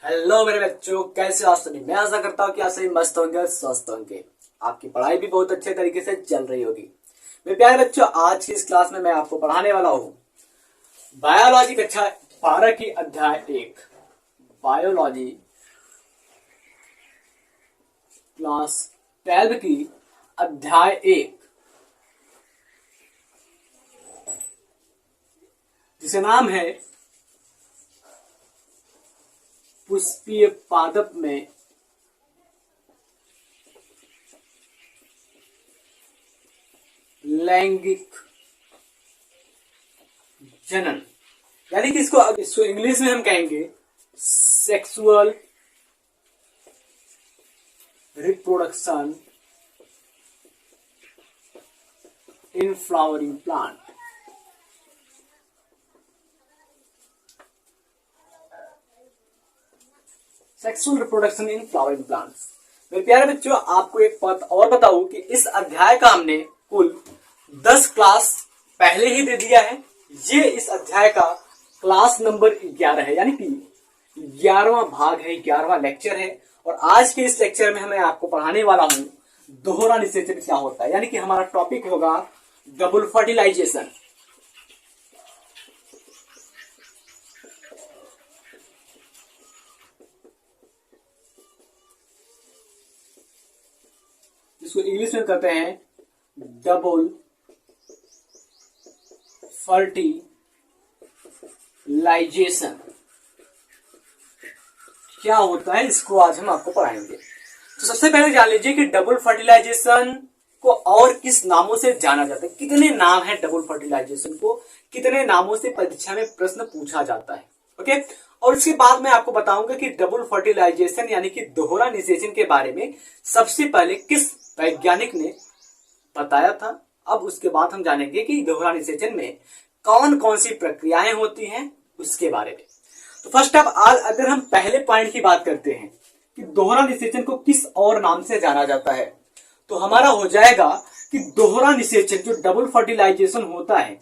Hello मेरे बच्चों, कैसे हो आप सभी। मैं आशा करता हूँ कि आप सभी मस्त होंगे और स्वस्थ होंगे। आपकी पढ़ाई भी बहुत अच्छे तरीके से चल रही होगी। मेरे प्यारे बच्चों, आज की इस क्लास में मैं आपको पढ़ाने वाला हूँ बायोलॉजी कक्षा 12 की अध्याय 1। बायोलॉजी क्लास 12 की अध्याय 1, जिसे नाम है पुष्पीय पादप में लैंगिक जनन, यानी कि इसको इंग्लिश में हम कहेंगे sexual reproduction in flowering plant. Sexual reproduction in flowering plants. मेरे प्यारे बच्चों, आपको एक बात और बताऊं कि इस अध्याय का हमने कुल 10 क्लास पहले ही दे दिया है। ये इस अध्याय का क्लास नंबर 11 है, यानी कि 11वां भाग है, 11वां लेक्चर है। और आज के इस लेक्चर में मैं आपको पढ़ाने वाला हूं दोहरा निषेचन क्या होता है, यानी कि हमारा टॉपिक होगा डबल फर्टिलाइजेशन। जिसको इंग्लिश में कहते हैं डबल फर्टिलाइजेशन। क्या होता है, इसको आज हम आपको पढ़ाएंगे। तो सबसे पहले जान लीजिए कि डबल फर्टिलाइजेशन को और किस नामों से जाना जाता है। कितने नाम है डबल फर्टिलाइजेशन को, कितने नामों से परीक्षा में प्रश्न पूछा जाता है। ओके, और उसके बाद मैं आपको बताऊंगा कि डबल फर्टिलाइजेशन यानी कि दोहरा निषेचन के बारे में सबसे पहले किस वैज्ञानिक ने बताया था। अब उसके बाद हम जानेंगे कि दोहरा निषेचन में कौन कौन सी प्रक्रियाएं होती हैं उसके बारे में। तो फर्स्ट ऑफ ऑल, अगर हम पहले पॉइंट की बात करते हैं कि दोहरा निषेचन को किस और नाम से जाना जाता है, तो हमारा हो जाएगा कि दोहरा निषेचन जो डबल फर्टिलाइजेशन होता है,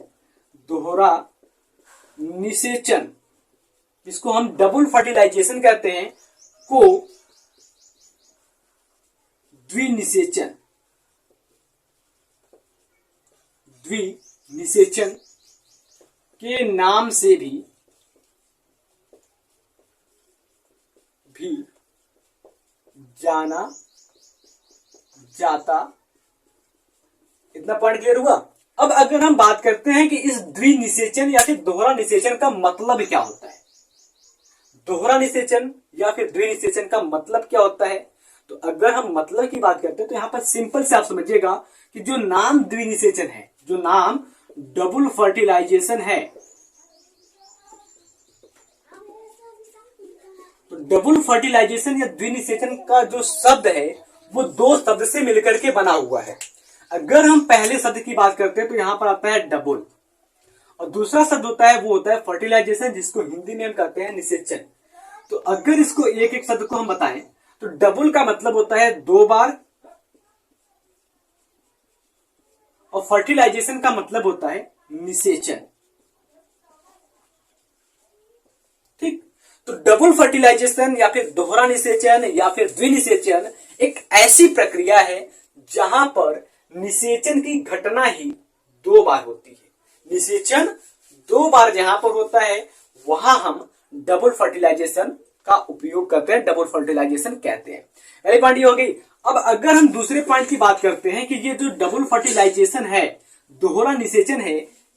दोहरा निषेचन जिसको हम डबल फर्टिलाइजेशन कहते हैं, को द्विनिषेचन के नाम से भी जाना जाता। इतना पॉइंट क्लियर हुआ। अब अगर हम बात करते हैं कि इस द्विनिषेचन या फिर दोहरा निषेचन का मतलब क्या होता है, दोहरा निषेचन या फिर द्विनिषेचन का मतलब क्या होता है, तो अगर हम मतलब की बात करते हैं तो यहां पर सिंपल से आप समझिएगा कि जो नाम द्विनिषेचन है, जो नाम डबल फर्टिलाइजेशन है, तो डबल फर्टिलाइजेशन या द्विनिषेचन का जो शब्द है वो दो शब्द से मिलकर के बना हुआ है। अगर हम पहले शब्द की बात करते हैं तो यहां पर आता है डबल, और दूसरा शब्द होता है वो होता है फर्टिलाइजेशन, जिसको हिंदी में हम कहते हैं निषेचन। तो अगर इसको एक एक शब्द को हम बताएं तो डबल का मतलब होता है 2 बार, और फर्टिलाइजेशन का मतलब होता है निषेचन। ठीक, तो डबल फर्टिलाइजेशन या फिर दोहरा निषेचन या फिर द्विनिषेचन एक ऐसी प्रक्रिया है जहां पर निषेचन की घटना ही 2 बार होती है। निषेचन 2 बार जहां पर होता है वहां हम डबल फर्टिलाइजेशन का उपयोग करते हैं, डबल फर्टिलाइजेशन कहते हैं। पहली पॉइंट ये हो गई। अब अगर हम दूसरे पॉइंट की बात करते हैं कि ये जो डबल फर्टिलाइजेशन है, दोहरा निषेचन है,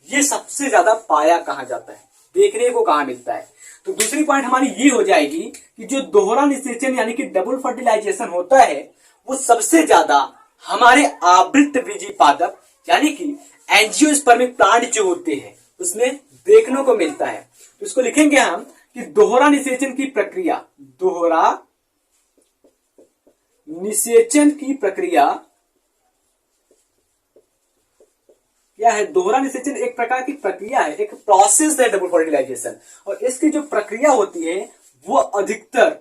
ये सबसे ज्यादा पाया कहां जाता है, देखने को कहां मिलता है, तो दूसरी पॉइंट हमारी ये हो जाएगी कि जो दोहरा निषेचन यानी कि डबल फर्टिलाइजेशन होता है वो सबसे ज्यादा हमारे आवृतबीजी पादप यानी कि एंजियोस्पर्मिक प्लांट जो होते हैं उसमें देखने को मिलता है। तो इसको लिखेंगे हम कि दोहरा निषेचन की प्रक्रिया, दोहरा निषेचन की प्रक्रिया क्या है। दोहरा निषेचन एक प्रकार की प्रक्रिया है, एक प्रोसेस है डबल फर्टिलाइजेशन, और इसकी जो प्रक्रिया होती है वो अधिकतर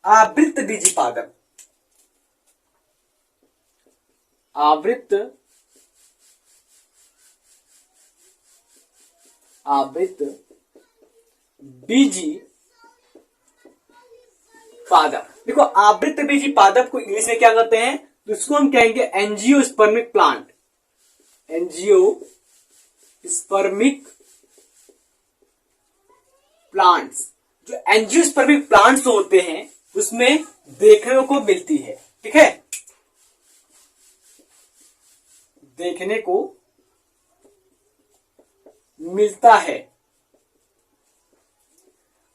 आवृतबीजी पादप आवृत आवृत बीजी पादप। देखो आवृत बीजी पादप को इंग्लिश में क्या कहते हैं, तो इसको हम कहेंगे एंजियोस्पर्मिक प्लांट। एंजियोस्पर्मिक प्लांट्स, जो एंजियोस्पर्मिक प्लांट्स होते हैं उसमें देखने को मिलती है। ठीक है, देखने को मिलता है।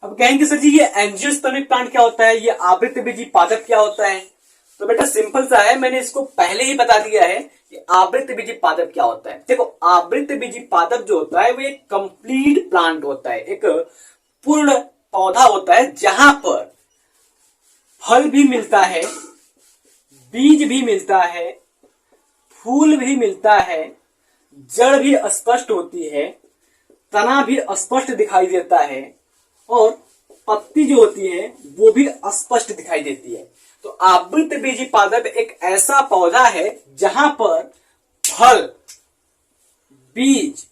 अब कहेंगे सर जी ये एंजियोस्पर्मिक प्लांट क्या होता है, ये आवृत बीजी पादप क्या होता है। तो बेटा सिंपल सा है, मैंने इसको पहले ही बता दिया है कि आवृत बीजी पादप क्या होता है। देखो आवृत बीजी पादप जो होता है वो एक कंप्लीट प्लांट होता है, एक पूर्ण पौधा होता है जहां पर फल भी मिलता है, बीज भी मिलता है, फूल भी मिलता है, जड़ भी स्पष्ट होती है, तना भी स्पष्ट दिखाई देता है और पत्ती जो होती है वो भी स्पष्ट दिखाई देती है। तो आवृत बीजी पादप एक ऐसा पौधा है जहां पर फल, बीज,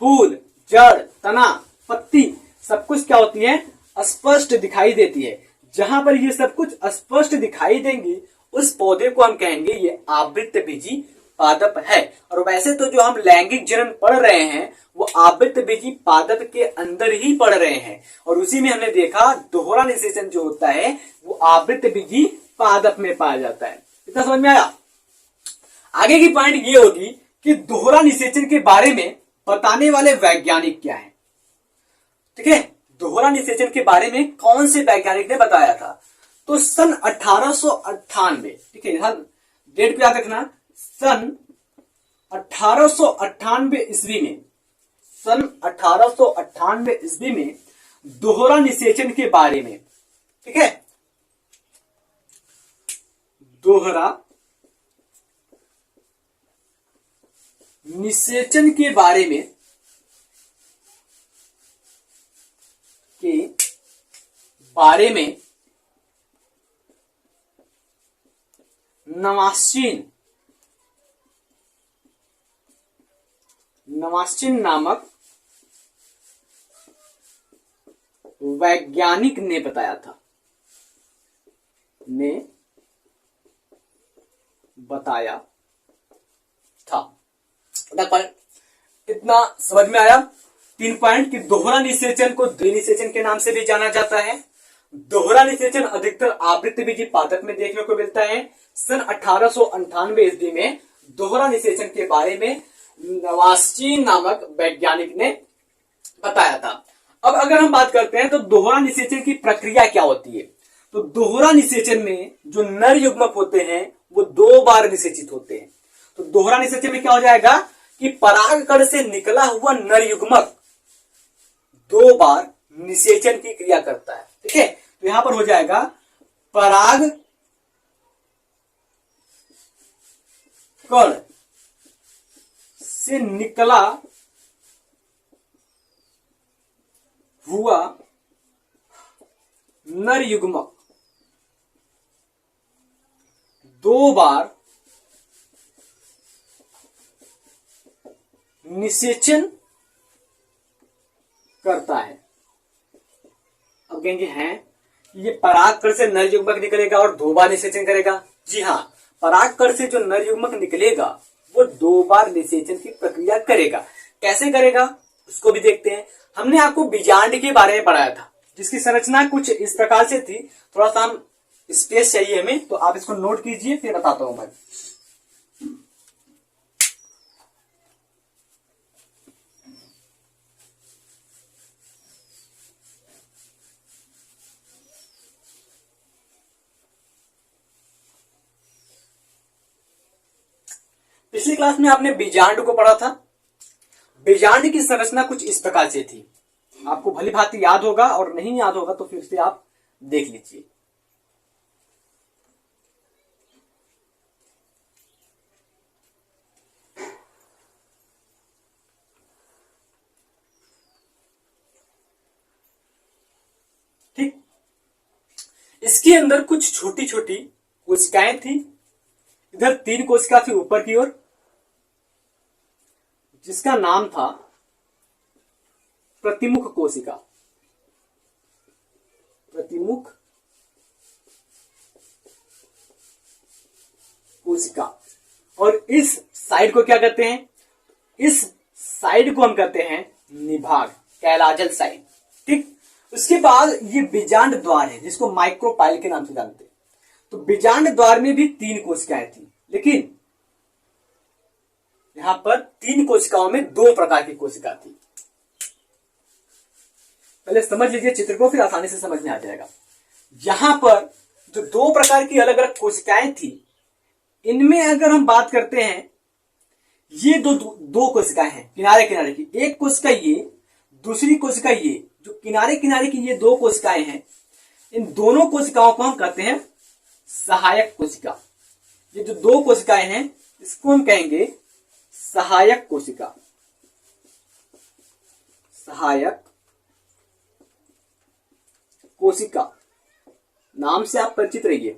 फूल, जड़, तना, पत्ती सब कुछ क्या होती है, स्पष्ट दिखाई देती है। जहां पर ये सब कुछ स्पष्ट दिखाई देंगी उस पौधे को हम कहेंगे ये आवृत बीजी पादप है। और वैसे तो जो हम लैंगिक जनन पढ़ रहे हैं वो आवृत बीजी पादप के अंदर ही पढ़ रहे हैं, और उसी में हमने देखा दोहरा निषेचन जो होता है वो आवृत बीजी पादप में पाया जाता है। इतना समझ में आया। आगे की पॉइंट ये होगी कि दोहरा निषेचन के बारे में बताने वाले वैज्ञानिक क्या है। ठीक है, दोहरा निषेचन के बारे में कौन से वैज्ञानिक ने बताया था, तो सन 1898, ठीक है यहां डेट को याद रखना, सन 1898 ईस्वी में, सन 1898 ईस्वी में दोहरा निषेचन के बारे में, ठीक है, दोहरा निषेचन के बारे में नवास्चिन नामक वैज्ञानिक ने बताया था, इतना समझ में आया। 3 पॉइंट कि दोहरा निषेचन को द्विनिषेचन के नाम से भी जाना जाता है। दोहरा निषेचन अधिकतर आवृत बीजी पादप में देखने को मिलता है। सन 1898 ईस्वी में दोहरा निषेचन के बारे में नवास्चिन नामक वैज्ञानिक ने बताया था। अब अगर हम बात करते हैं तो दोहरा निषेचन की प्रक्रिया क्या होती है, तो दोहरा निषेचन में जो नर युग्मक होते हैं वो 2 बार निषेचित होते हैं। तो दोहरा निषेचन में क्या हो जाएगा कि परागकण से निकला हुआ नर युग्मक 2 बार निषेचन की क्रिया करता है। ठीक है, तो यहां पर हो जाएगा पराग कण से निकला हुआ नर युग्मक 2 बार निषेचन करता है। अब कहेंगे हैं ये परागकण से नर युग्मक निकलेगा और 2 बार निषेचन करेगा। जी हाँ, परागकण से जो नर युग्मक निकलेगा वो 2 बार निषेचन की प्रक्रिया करेगा। कैसे करेगा उसको भी देखते हैं। हमने आपको बीजांड के बारे में पढ़ाया था जिसकी संरचना कुछ इस प्रकार से थी। थोड़ा सा हम स्पेस चाहिए हमें, तो आप इसको नोट कीजिए फिर बताता हूं मैं। पिछली क्लास में आपने बीजांड को पढ़ा था। बीजांड की संरचना कुछ इस प्रकार से थी। आपको भली भांति याद होगा और नहीं याद होगा तो फिर से आप देख लीजिए। ठीक, इसके अंदर कुछ छोटी छोटी कोशिकाएं थी। इधर 3 कोशिका थी ऊपर की ओर जिसका नाम था प्रतिमुख कोशिका, प्रतिमुख कोशिका। और इस साइड को क्या कहते हैं? इस साइड को हम कहते हैं निभाग, कैलाजल साइड। ठीक, उसके बाद ये बीजांड द्वार है जिसको माइक्रोपाइल के नाम से जानते हैं। तो बीजांड द्वार में भी 3 कोशिकाएं थी, लेकिन यहां पर 3 कोशिकाओं में 2 प्रकार की कोशिका थी। पहले समझ लीजिए चित्र को, फिर आसानी से समझ में आ जाएगा। यहां पर जो 2 प्रकार की अलग अलग कोशिकाएं थी, इनमें अगर हम बात करते हैं, ये दो कोशिकाएं हैं किनारे किनारे की, एक कोशिका ये, दूसरी कोशिका ये। जो किनारे किनारे की ये 2 कोशिकाएं हैं, इन दोनों कोशिकाओं को हम कहते हैं सहायक कोशिका। ये जो 2 कोशिकाएं हैं इसको हम कहेंगे सहायक कोशिका, सहायक कोशिका नाम से आप परिचित रहिए।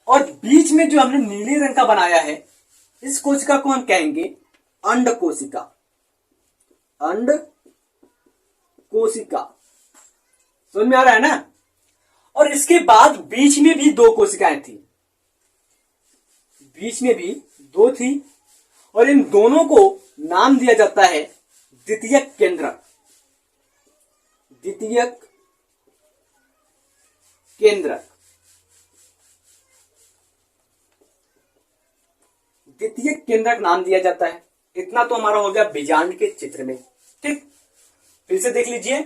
और बीच में जो हमने नीले रंग का बनाया है, इस कोशिका को हम कहेंगे अंड कोशिका, अंड कोशिका। समझ में आ रहा है ना? और इसके बाद बीच में भी 2 कोशिकाएं थी, बीच में भी 2 थी, और इन दोनों को नाम दिया जाता है द्वितीयक केंद्रक, द्वितीयक केंद्रक, द्वितीयक केंद्रक नाम दिया जाता है। इतना तो हमारा हो गया बीजांड के चित्र में। ठीक, फिर से देख लीजिए,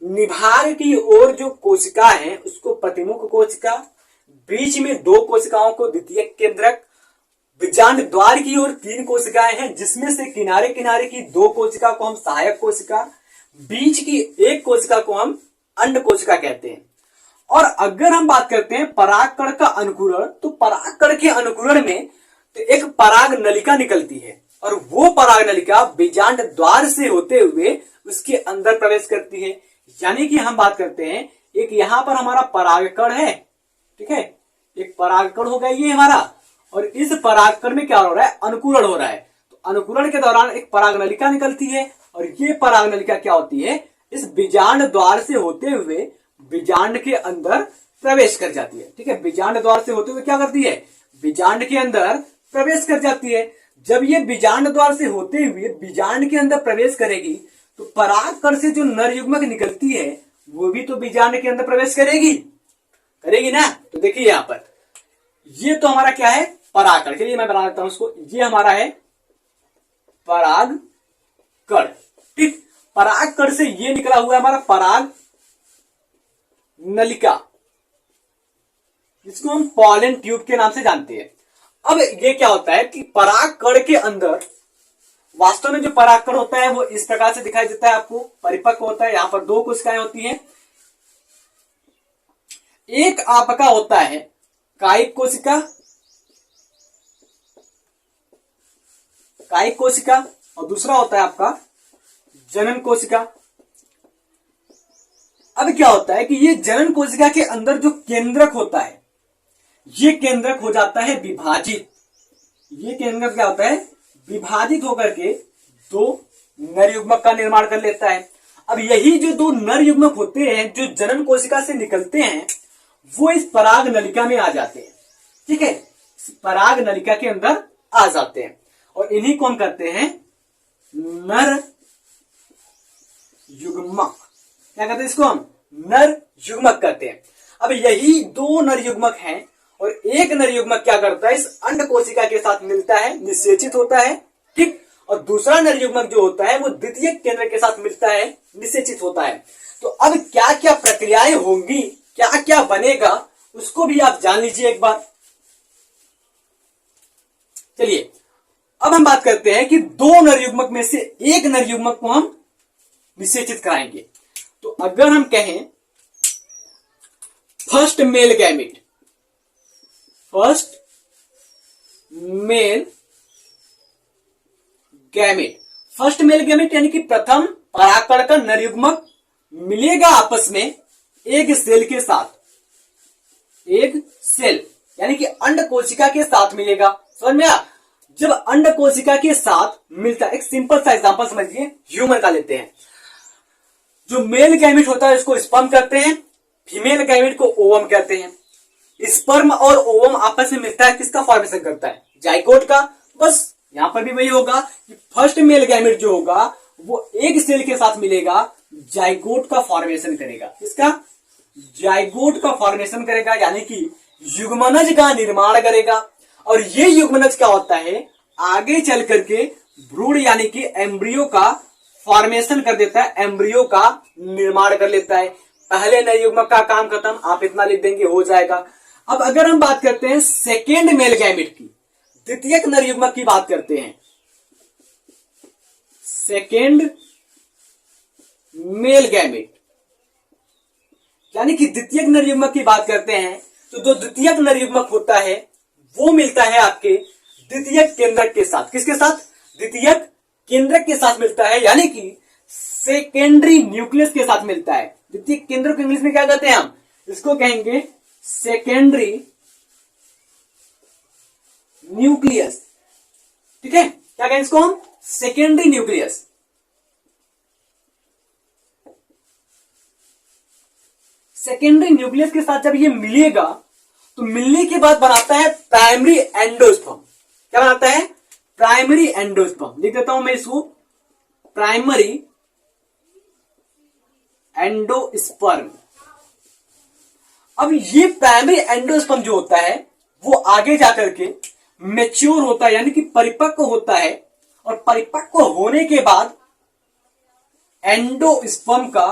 निभाग की ओर जो कोशिका है उसको प्रतिमुख कोशिका, बीच में 2 कोशिकाओं को द्वितीयक केंद्रक, बीजांड द्वार की ओर 3 कोशिकाएं हैं जिसमें से किनारे किनारे की 2 कोशिका को हम सहायक कोशिका, बीच की 1 कोशिका को हम अंड कोशिका कहते हैं। और अगर हम बात करते हैं परागकण का अनुकूरण, तो परागकण के अनुकूरण में तो एक पराग नलिका निकलती है, और वो पराग नलिका बीजांड द्वार से होते हुए उसके अंदर प्रवेश करती है। यानी कि हम बात करते हैं, एक यहां पर हमारा परागकण है, ठीक है, एक परागकण हो गया ये हमारा, और इस परागकण में क्या हो रहा है? अनुकूरण हो रहा है। तो अनुकूरण के दौरान एक पराग नलिका निकलती है, और ये पराग नलिका क्या होती है? इस बीजांड द्वार से होते हुए बीजांड के अंदर प्रवेश कर जाती है। ठीक है, बीजांड द्वार से होते हुए क्या करती है? बीजांड के अंदर प्रवेश कर जाती है। जब ये बीजांड द्वार से होते हुए बीजांड के अंदर प्रवेश करेगी, तो परागकण से जो नर युग्मक निकलती है वो भी तो बीजांड के अंदर प्रवेश करेगी, करेगी ना? तो देखिए यहां पर ये तो हमारा क्या है? परागकण। चलिए मैं बना देता हूं उसको, ये हमारा है परागकण। ठीक, परागकण से ये निकला हुआ है हमारा पराग नलिका, जिसको हम पॉलन ट्यूब के नाम से जानते हैं। अब ये क्या होता है कि परागकण के अंदर वास्तव में जो परागकण होता है वो इस प्रकार से दिखाई देता है आपको, परिपक्व होता है। यहां पर 2 कोशिकाएं होती हैं, एक आपका होता है कायिक कोशिका, कायिक कोशिका, और दूसरा होता है आपका जनन कोशिका। अब क्या होता है कि ये जनन कोशिका के अंदर जो केंद्रक होता है, ये केंद्रक हो जाता है विभाजित। ये केंद्रक क्या होता है? विभाजित होकर के 2 नर युग्मक का निर्माण कर लेता है। अब यही जो 2 नर युग्मक होते हैं जो जनन कोशिका से निकलते हैं, वो इस पराग नलिका में आ जाते हैं। ठीक है, इस पराग नलिका के अंदर आ जाते हैं, और इन्हीं को हम कहते हैं नर युग्मक। क्या कहते हैं इसको? हम नर युग्मक कहते हैं। अब यही 2 नर युग्मक हैं, और एक नर युग्मक क्या करता है? इस अंड कोशिका के साथ मिलता है, निषेचित होता है। ठीक, और दूसरा नर युग्मक जो होता है वो द्वितीयक केंद्र के साथ मिलता है, निषेचित होता है। तो अब क्या क्या प्रक्रियाएं होंगी, क्या क्या बनेगा, उसको भी आप जान लीजिए एक बार। चलिए अब हम बात करते हैं कि 2 नर युग्मक में से एक नर युग्मक को हम निषेचित कराएंगे। तो अगर हम कहें first male gamete, first male gamete, first male gamete यानी कि प्रथम परागकण का नर युग्मक मिलेगा आपस में एक सेल के साथ, एक सेल यानी कि अंड कोशिका के साथ मिलेगा। समझ में आया? जब अंड कोशिका के साथ मिलता है, एक सिंपल सा एग्जांपल समझिए, ह्यूमन का लेते हैं। जो मेल गैमेट होता है उसको स्पर्म कहते हैं, फीमेल गैमेट को ओवम कहते हैं। स्पर्म और ओवम आपस में मिलता है, किसका फॉर्मेशन करता है? जाइगोट का। बस यहां पर भी वही होगा कि फर्स्ट मेल गैमेट जो होगा वो एक सेल के साथ मिलेगा, जाइगोट का फॉर्मेशन करेगा। किसका? जाइगोट का फॉर्मेशन करेगा, यानी कि युग्मनज का निर्माण करेगा। और ये युग्मनज क्या होता है, आगे चल करके भ्रूण यानी कि एम्ब्रियो का फॉर्मेशन कर देता है, एम्ब्रियो का निर्माण कर लेता है। पहले नर युग्मक का काम खत्म, आप इतना लिख देंगे हो जाएगा। अब अगर हम बात करते हैं सेकेंड मेल गैमेट की, द्वितीयक नर युग्मक की बात करते हैं, सेकेंड मेल गैमेट यानी कि द्वितीयक नर युग्मक की बात करते हैं, तो जो द्वितीयक नर युग्मक होता है वो मिलता है आपके द्वितीयक केंद्रक के साथ। किसके साथ? द्वितीयक केंद्रक के साथ मिलता है, यानी कि सेकेंडरी न्यूक्लियस के साथ मिलता है। द्वितीय केंद्र को इंग्लिश में क्या कहते हैं? हम इसको कहेंगे सेकेंडरी न्यूक्लियस। ठीक है, क्या कहें इसको हम? Secondary nucleus. सेकेंडरी न्यूक्लियस के साथ जब ये मिलेगा तो मिलने के बाद बनाता है प्राइमरी एंडोस्पर्म। क्या बनाता है? Primary endosperm. लिख देता हूं मैं इसको, प्राइमरी एंडोस्पर्म। अब ये प्राइमरी एंडोस्पर्म जो होता है वो आगे जाकर के मैच्योर होता है, यानी कि परिपक्व होता है। और परिपक्व होने के बाद एंडोस्पर्म का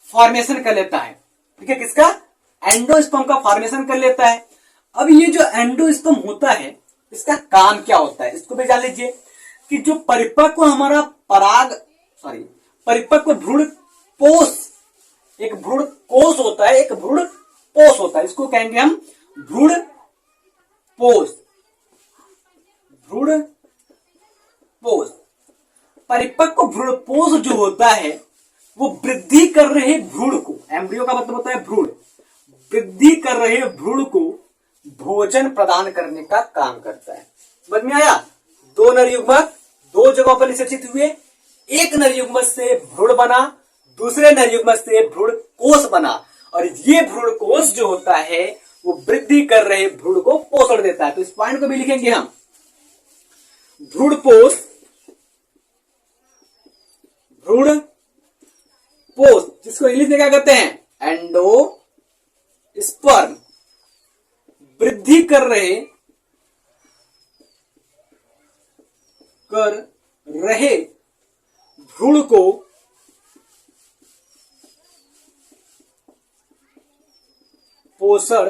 फॉर्मेशन कर लेता है। ठीक है, किसका? एंडोस्पर्म का फॉर्मेशन कर लेता है। अब ये जो एंडोस्पर्म होता है इसका काम क्या होता है, इसको भी जान लीजिए कि जो परिपक्व हमारा परिपक्व भ्रूण पोष, एक भ्रूण कोष होता है, एक भ्रूण पोष होता है, इसको कहेंगे हम भ्रूण पोष। भ्रूण पोष, परिपक्व भ्रूण पोष जो होता है वो वृद्धि कर रहे भ्रूण को, एम्ब्रियो का मतलब होता है भ्रूण, वृद्धि कर रहे भ्रूण को भोजन प्रदान करने का काम करता है। समझ में आया? दो नर युग्मक दो जगहों पर निषेचित हुए, एक नर युग्मक से भ्रूण बना, दूसरे नर युग्मक से भ्रूण कोष बना। और ये भ्रूण कोष जो होता है वो वृद्धि कर रहे भ्रूण को पोषण देता है। तो इस पॉइंट को भी लिखेंगे हम, भ्रूण पोष, भ्रूण पोष, जिसको इंग्लिश में क्या कहते हैं? एंडोस्पर्म। वृद्धि कर रहे भ्रूण को पोषण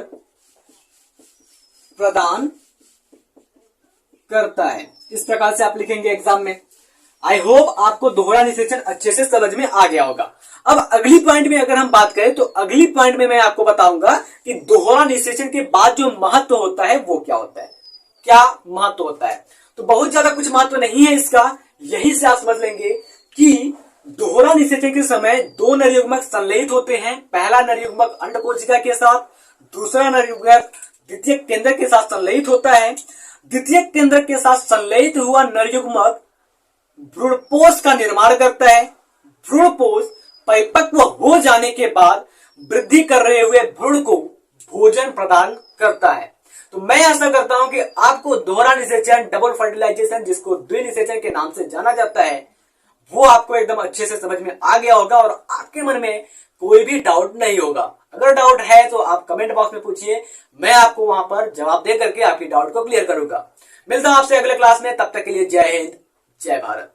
प्रदान करता है। इस प्रकार से आप लिखेंगे एग्जाम में। आई होप आपको दोहरा निषेचन अच्छे से समझ में आ गया होगा। अब अगली पॉइंट में अगर हम बात करें तो अगली पॉइंट में मैं आपको बताऊंगा कि दोहरा निषेचन के बाद जो महत्व होता है वो क्या होता है, क्या महत्व होता है। तो बहुत ज्यादा कुछ महत्व नहीं है इसका, यही से आप समझ लेंगे कि दोहरा निषेचन के समय दो नर युग्मक संलयित होते हैं। पहला नर युग्मक अंडकोशिका के साथ, दूसरा नर युग्मक द्वितीय केंद्र के साथ संलयित होता है। द्वितीय केंद्र के साथ संलयित हुआ नर युग्मक भ्रूणपोष का निर्माण करता है। भ्रूणपोष परिपक्व हो जाने के बाद वृद्धि कर रहे हुए भ्रूण को भोजन प्रदान करता है। तो मैं आशा करता हूं कि आपको दोहरा निषेचन, डबल फर्टिलाइजेशन, जिसको द्विनिषेचन के नाम से जाना जाता है, वो आपको एकदम अच्छे से समझ में आ गया होगा और आपके मन में कोई भी डाउट नहीं होगा। अगर डाउट है तो आप कमेंट बॉक्स में पूछिए, मैं आपको वहां पर जवाब दे करके आपकी डाउट को क्लियर करूंगा। मिलता हूं आपसे अगले क्लास में, तब तक के लिए जय हिंद, जय भारत।